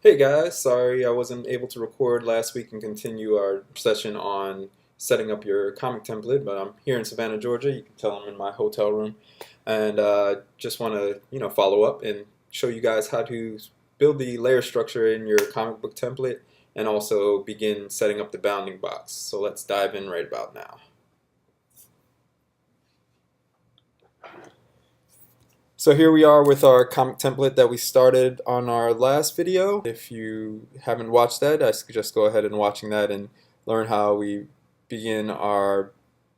Hey guys, sorry I wasn't able to record last week and continue our session on setting up your comic template, but I'm here in Savannah, Georgia. You can tell I'm in my hotel room, and just want to follow up and show you guys how to build the layer structure in your comic book template and also begin setting up the bounding box. So let's dive in right about now. So here we are with our comic template that we started on our last video. If you haven't watched that, I suggest go ahead and watching that and learn how we begin our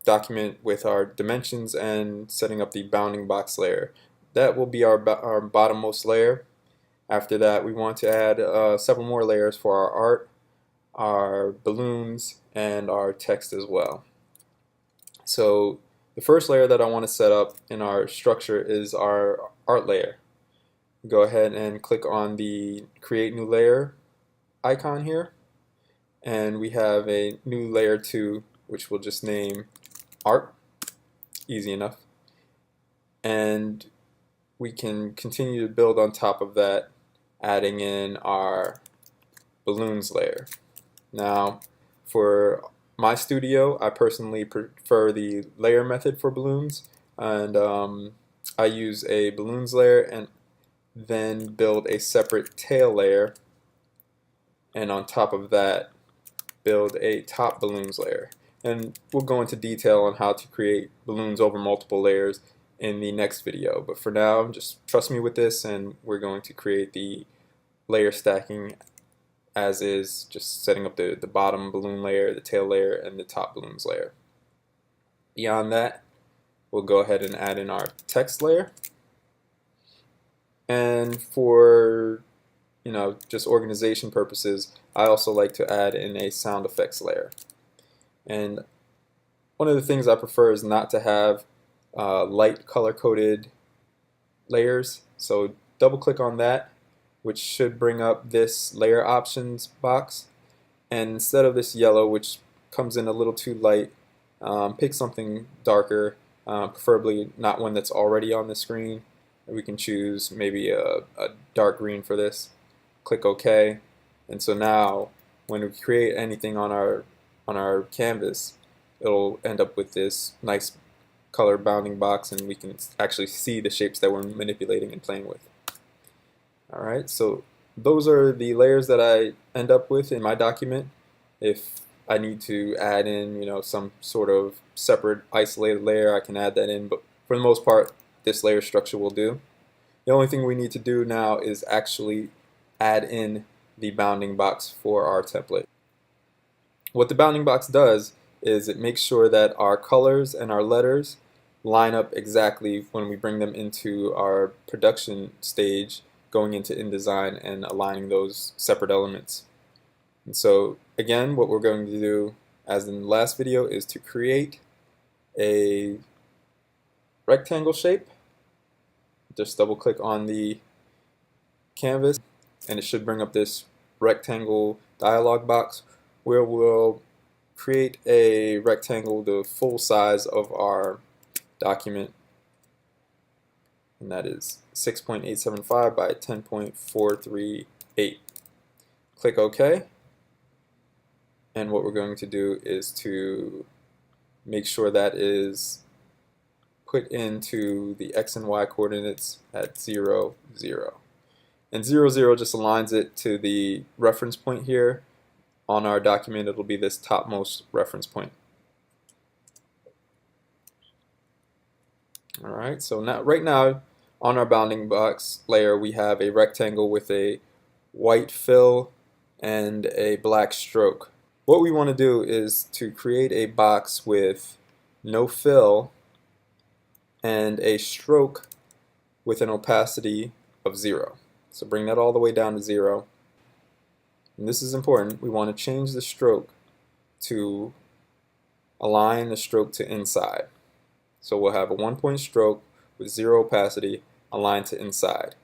document with our dimensions and setting up the bounding box layer. That will be our bottommost layer. After that, we want to add several more layers for our art, our balloons, and our text as well. So the first layer that I want to set up in our structure is our art layer. Go ahead and click on the Create New Layer icon here, and we have a new layer 2, which we'll just name Art. Easy enough. And we can continue to build on top of that, adding in our balloons layer. Now, for my studio, I personally prefer the layer method for balloons, and I use a balloons layer and then build a separate tail layer, and on top of that build a top balloons layer. And we'll go into detail on how to create balloons over multiple layers in the next video, but for now just trust me with this, and we're going to create the layer stacking as is, just setting up the bottom balloon layer, the tail layer, and the top balloons layer. Beyond that, we'll go ahead and add in our text layer. And for just organization purposes, I also like to add in a sound effects layer. And one of the things I prefer is not to have light color-coded layers. So double click on that, which should bring up this layer options box, and instead of this yellow, which comes in a little too light, pick something darker, preferably not one that's already on the screen. We can choose maybe a dark green for this. Click OK, and so now when we create anything on our canvas, it'll end up with this nice color bounding box, and we can actually see the shapes that we're manipulating and playing with. Alright, so those are the layers that I end up with in my document. If I need to add in, some sort of separate isolated layer, I can add that in, but for the most part, this layer structure will do. The only thing we need to do now is actually add in the bounding box for our template. What the bounding box does is it makes sure that our colors and our letters line up exactly when we bring them into our production stage, going into InDesign and aligning those separate elements. And so again, what we're going to do, as in the last video, is to create a rectangle shape. Just double click on the canvas and it should bring up this rectangle dialog box where we'll create a rectangle the full size of our document, and that is 6.875 by 10.438. Click OK, and what we're going to do is to make sure that is put into the X and Y coordinates at 0, 0. And 0, 0 just aligns it to the reference point here. On our document, it'll be this topmost reference point. Alright, so right now on our bounding box layer we have a rectangle with a white fill and a black stroke. What we want to do is to create a box with no fill and a stroke with an opacity of 0. So bring that all the way down to 0. And this is important. We want to change the stroke to align the stroke to inside. So we'll have a 1-point stroke with 0 opacity aligned to inside.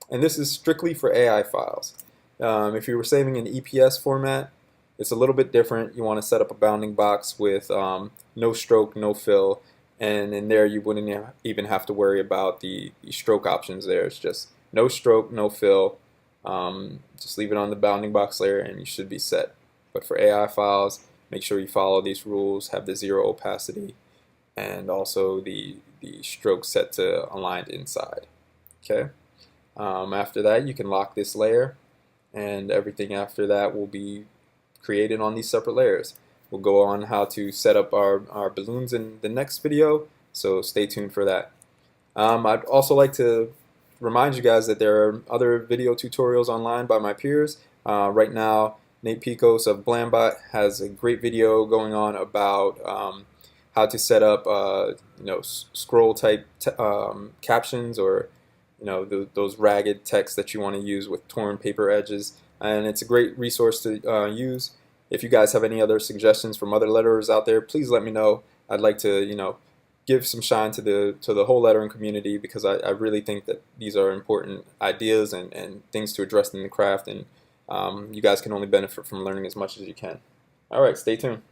And this is strictly for AI files. If you were saving in EPS format, it's a little bit different. You want to set up a bounding box with no stroke, no fill, and in there you wouldn't even have to worry about the stroke options there. It's just no stroke, no fill, Just leave it on the bounding box layer and you should be set. But for AI files, make sure you follow these rules, have the 0 opacity, and also the stroke set to aligned inside. Okay. After that, you can lock this layer, and everything after that will be created on these separate layers. We'll go on how to set up our balloons in the next video, so stay tuned for that. I'd also like to remind you guys that there are other video tutorials online by my peers. Right now, Nate Picos of Blambot has a great video going on about how to set up scroll type captions, or those ragged text that you want to use with torn paper edges, and it's a great resource to use. If you guys have any other suggestions from other letterers out there, please let me know. I'd like to give some shine to the whole lettering community, because I really think that these are important ideas and things to address in the craft, and you guys can only benefit from learning as much as you can. Alright, stay tuned.